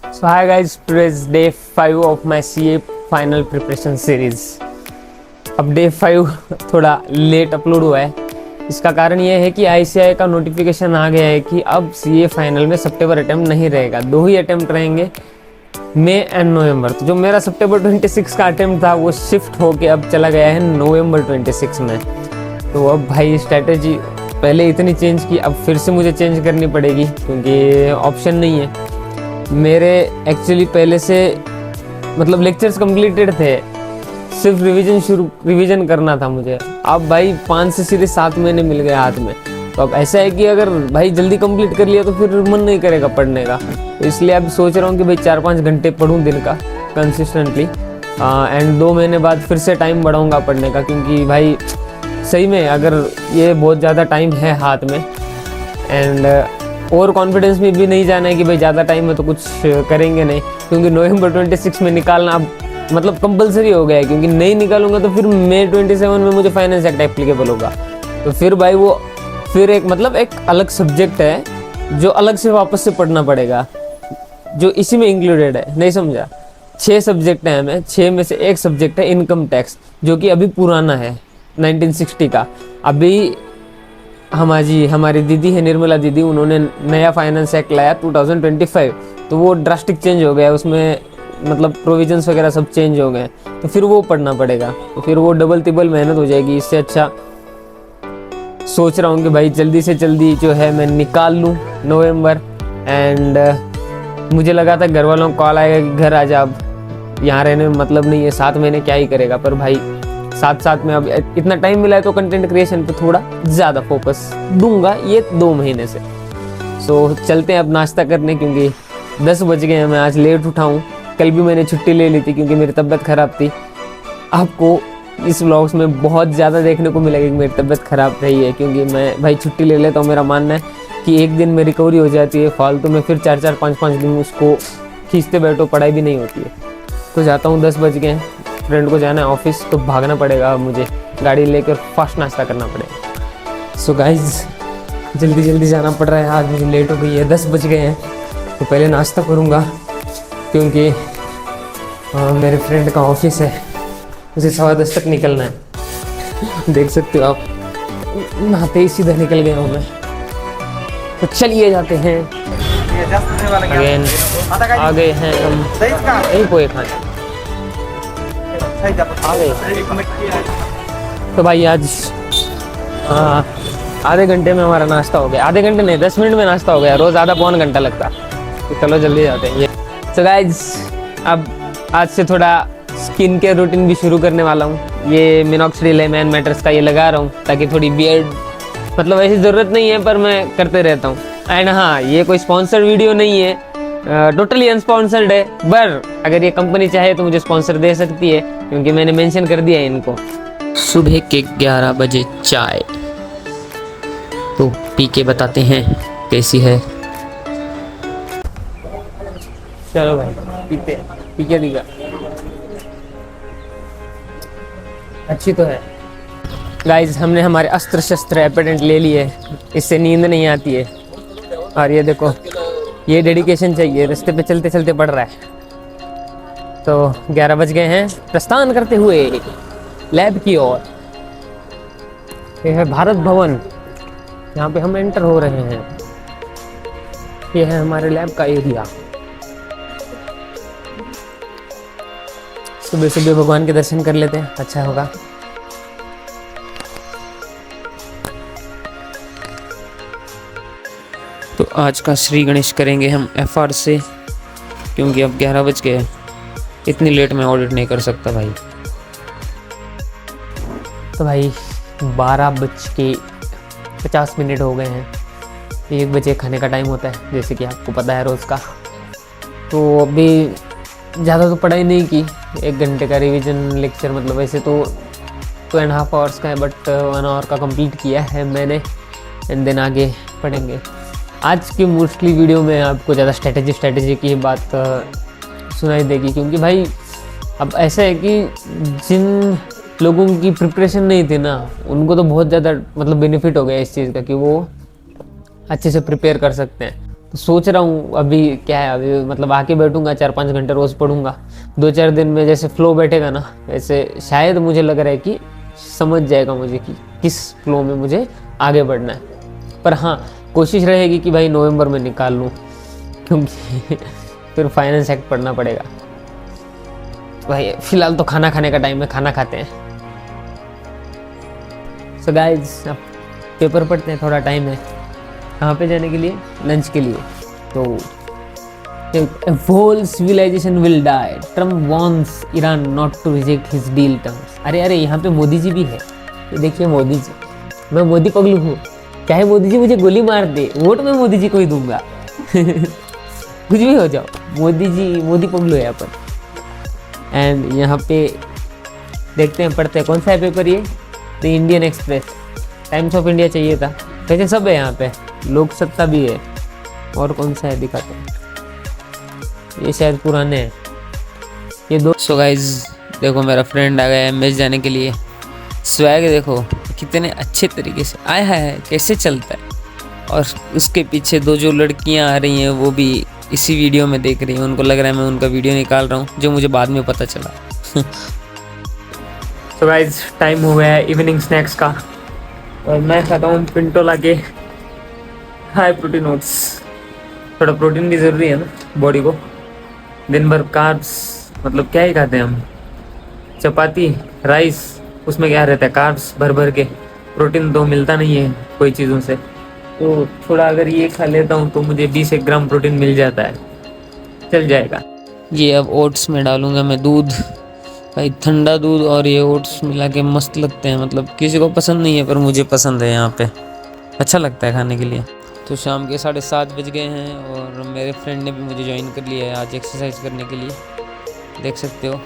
So hi guys, today is day 5 of my CA final preparation series. अब day 5 थोड़ा late upload हुआ है। इसका कारण ये है कि ICAI का नोटिफिकेशन आ गया है कि अब CA फाइनल में सितंबर अटेम्प्ट नहीं रहेगा, 2 ही अटेम्प्ट रहेंगे, मई एंड नवंबर। तो जो मेरा सितंबर 26 का अटेम्प्ट था वो शिफ्ट होके अब चला गया है नवंबर 26 में। तो अब भाई स्ट्रैटेजी पहले इतनी चेंज की, अब फिर से मुझे चेंज करनी पड़ेगी क्योंकि ऑप्शन नहीं है मेरे। एक्चुअली पहले से मतलब लेक्चर्स कंप्लीटेड थे, सिर्फ रिवीजन करना था मुझे। अब भाई 5 से सीधे 7 महीने मिल गए हाथ में। तो अब ऐसा है कि अगर भाई जल्दी कंप्लीट कर लिया तो फिर मन नहीं करेगा पढ़ने का। तो इसलिए अब सोच रहा हूँ कि भाई 4-5 घंटे पढूं दिन का कंसिस्टेंटली, एंड 2 महीने बाद फिर से टाइम बढ़ाऊँगा पढ़ने का, क्योंकि भाई सही में अगर ये बहुत ज़्यादा टाइम है हाथ में, एंड और कॉन्फिडेंस में भी नहीं जाना है कि भाई ज़्यादा टाइम है तो कुछ करेंगे नहीं, क्योंकि नवंबर 26 में निकालना अब मतलब कंपलसरी हो गया है। क्योंकि नहीं निकालूंगा तो फिर मई 27 में मुझे फाइनेंस एक्ट एप्लीकेबल होगा। तो फिर भाई वो फिर एक मतलब एक अलग सब्जेक्ट है जो अलग से वापस से पढ़ना पड़ेगा, जो इसी में इंक्लूडेड है। नहीं समझा? 6 सब्जेक्ट हैं हमें, 6 में से एक सब्जेक्ट है इनकम टैक्स, जो कि अभी पुराना है 1960 का। अभी हमारी दीदी है निर्मला दीदी, उन्होंने नया फाइनेंस एक्ट लाया 2025। तो वो ड्रास्टिक चेंज हो गया, उसमें मतलब प्रोविजंस वगैरह सब चेंज हो गए। तो फिर वो पढ़ना पड़ेगा, तो फिर वो डबल तिबल मेहनत हो जाएगी। इससे अच्छा सोच रहा हूँ कि भाई जल्दी से जल्दी जो है मैं निकाल लूँ नवंबर। एंड मुझे लगा था घर वालों को कॉल आएगा कि घर आ जा, अब यहाँ रहने में मतलब नहीं है, 7 महीने क्या ही करेगा। पर भाई साथ में अब इतना टाइम मिला है तो कंटेंट क्रिएशन पे थोड़ा ज़्यादा फोकस दूंगा ये 2 महीने से। सो चलते हैं अब नाश्ता करने, क्योंकि 10 बज गए हैं। मैं आज लेट उठा हूँ, कल भी मैंने छुट्टी ले ली थी क्योंकि मेरी तबीयत ख़राब थी। आपको इस व्लॉग्स में बहुत ज़्यादा देखने को मिलेगा कि मेरी तबीयत ख़राब रही है, क्योंकि मैं भाई छुट्टी ले लेता हूँ। मेरा मानना है कि एक दिन में रिकवरी हो जाती है, फालतू में फिर 4-4, 5-5 दिन उसको खींचते बैठो, पढ़ाई भी नहीं होती है। तो जाता हूँ, 10 बज गए हैं, फ्रेंड को जाना है ऑफिस, तो भागना पड़ेगा मुझे, गाड़ी लेकर फास्ट नाश्ता करना पड़ेगा। सो गाइज जल्दी जाना पड़ रहा है, आज मुझे लेट हो गई है, 10 बज गए हैं। तो पहले नाश्ता करूँगा क्योंकि मेरे फ्रेंड का ऑफिस है, मुझे 10:15 तक निकलना है। देख सकते हो आप, नहाते ही सीधा निकल गया हूँ मैं। तो चलिए जाते हैं, आ गए हैं हम यही पोए खाने आ गए। तो भाई आज आधे घंटे में हमारा नाश्ता हो गया। आधे घंटे नहीं, 10 मिनट में नाश्ता हो गया। रोज़ आधा पौन घंटा लगता। तो चलो जल्दी जाते हैं। तो गाइज अब आज से थोड़ा स्किन केयर रूटीन भी शुरू करने वाला हूँ। ये मिनॉक्सिडिल मैन मैटर्स का ये लगा रहा हूँ, ताकि थोड़ी बियर्ड, मतलब ऐसी ज़रूरत नहीं है पर मैं करते रहता हूँ। एंड हाँ, ये कोई स्पॉन्सर्ड वीडियो नहीं है, टोटली अनस्पॉन्सर्ड है। पर अगर ये कंपनी चाहे तो मुझे स्पॉन्सर दे सकती है, क्योंकि मैंने मेंशन कर दिया है इनको। सुबह के 11 बजे चाय तो पी के बताते हैं कैसी है। चलो भाई पीते, पी के दिखा, अच्छी तो है। गाइज हमने हमारे अस्त्र शस्त्र एपेटेंट ले लिए, इससे नींद नहीं आती है। और ये देखो, ये डेडिकेशन चाहिए, रास्ते पे चलते चलते पड़ रहा है। तो 11 बज गए हैं, प्रस्थान करते हुए लैब की ओर। ये है भारत भवन, यहाँ पे हम एंटर हो रहे हैं। ये है हमारे लैब का एरिया। सुबह सुबह भगवान के दर्शन कर लेते हैं, अच्छा होगा। तो आज का श्री गणेश करेंगे हम FR से, क्योंकि अब 11 बज गए, इतनी लेट में ऑडिट नहीं कर सकता भाई। तो भाई 12:50 हो गए हैं। 1 बजे खाने का टाइम होता है, जैसे कि आपको पता है रोज़ का। तो अभी ज़्यादा तो पढ़ाई नहीं की, 1 घंटे का रिवीजन लेक्चर, मतलब वैसे तो 2.5 आवर्स का है, बट 1 आवर का कंप्लीट किया है मैंने। एंड देन आगे पढ़ेंगे। आज की मोस्टली वीडियो में आपको ज़्यादा स्ट्रैटेजी की बात सुनाई देगी, क्योंकि भाई अब ऐसा है कि जिन लोगों की प्रिपरेशन नहीं थी ना, उनको तो बहुत ज़्यादा मतलब बेनिफिट हो गया इस चीज़ का, कि वो अच्छे से प्रिपेयर कर सकते हैं। तो सोच रहा हूँ अभी क्या है, अभी मतलब आके बैठूंगा 4-5 घंटे रोज़ पढ़ूंगा। 2-4 दिन में जैसे फ्लो बैठेगा ना, वैसे शायद मुझे लग रहा है कि समझ जाएगा मुझे कि किस फ्लो में मुझे आगे बढ़ना है। पर हाँ, कोशिश रहेगी कि भाई नवंबर में निकाल लूँ, क्योंकि फिर फाइनेंस एक्ट पढ़ना पड़ेगा। भाई फिलहाल तो खाना खाने का टाइम है, खाना खाते हैं। सो गाइस, अब पेपर पढ़ते हैं, थोड़ा टाइम है। कहाँ पे जाने के लिए? लंच के लिए। तो whole civilization will die. Trump wants Iran not to reject his deal terms. अरे यहाँ पे मोदी जी भी है। ये देखिए मोदी जी, मैं मोदी पगलू हूँ, चाहे मोदी जी मुझे गोली मार दे, वोट मैं मोदी जी को ही दूंगा। कुछ भी हो जाओ, मोदी जी, मोदी पगलू है अपन। एंड यहाँ पे देखते हैं, पढ़ते हैं। कौन सा है पेपर ये? The Indian express, times of India चाहिए था। वैसे सब है यहाँ पे, लोक सत्ता भी है, और कौन सा है दिखाते हैं। ये शायद पुराने हैं ये दो। सो गाइज देखो, मेरा फ्रेंड आ गया है मैच जाने के लिए। स्वैग देखो कितने अच्छे तरीके से आया है, कैसे चलता है। और उसके पीछे दो जो लड़कियां आ रही हैं वो भी इसी वीडियो में देख रही हैं। उनको लग रहा है मैं उनका वीडियो निकाल रहा हूँ, जो मुझे बाद में पता चला। सो गाइज टाइम हो गया है इवनिंग स्नैक्स का, और मैं खाता हूँ पिंटो लाके हाई प्रोटीन ओट्स। थोड़ा प्रोटीन भी ज़रूरी है ना बॉडी को। दिन भर कार्ब्स मतलब क्या ही खाते हैं हम, चपाती राइस, उसमें क्या रहता है कार्ब्स भर भर के। प्रोटीन तो मिलता नहीं है कोई चीज़ों से, तो थोड़ा अगर ये खा लेता हूँ तो मुझे 20 ग्राम प्रोटीन मिल जाता है, चल जाएगा। ये अब ओट्स में डालूंगा मैं दूध, भाई ठंडा दूध और ये ओट्स मिला के मस्त लगते हैं। मतलब किसी को पसंद नहीं है पर मुझे पसंद है, यहाँ पे अच्छा लगता है खाने के लिए। तो शाम के 7:30 बज गए हैं और मेरे फ्रेंड ने भी मुझे ज्वाइन कर लिया है आज एक्सरसाइज करने के लिए, देख सकते हो।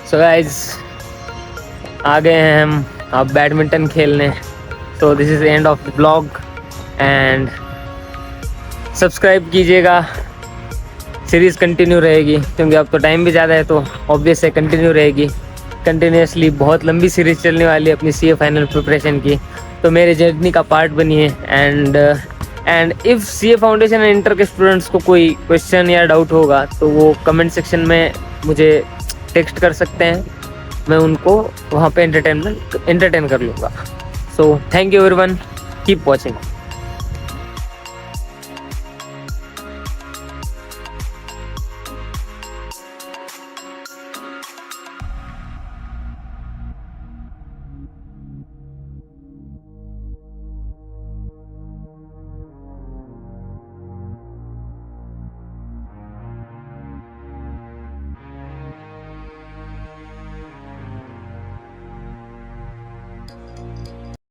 सो गाइस आ गए हैं हम अब बैडमिंटन खेलने। So this is end of the blog, and subscribe कीजिएगा। सीरीज़ कंटिन्यू रहेगी, क्योंकि अब तो टाइम भी ज़्यादा है, तो ऑब्वियस है कंटिन्यू रहेगी। कंटिन्यूसली बहुत लंबी सीरीज़ चलने वाली है अपनी सीए फाइनल प्रिपरेशन की, तो मेरे जर्नी का पार्ट बनिए। And if CA foundation and inter के स्टूडेंट्स को कोई क्वेश्चन या डाउट होगा तो वो कमेंट सेक्शन में मुझे टेक्स्ट कर सकते हैं, मैं उनको वहाँ पे एंटरटेन कर लूँगा। So thank you everyone, keep watching.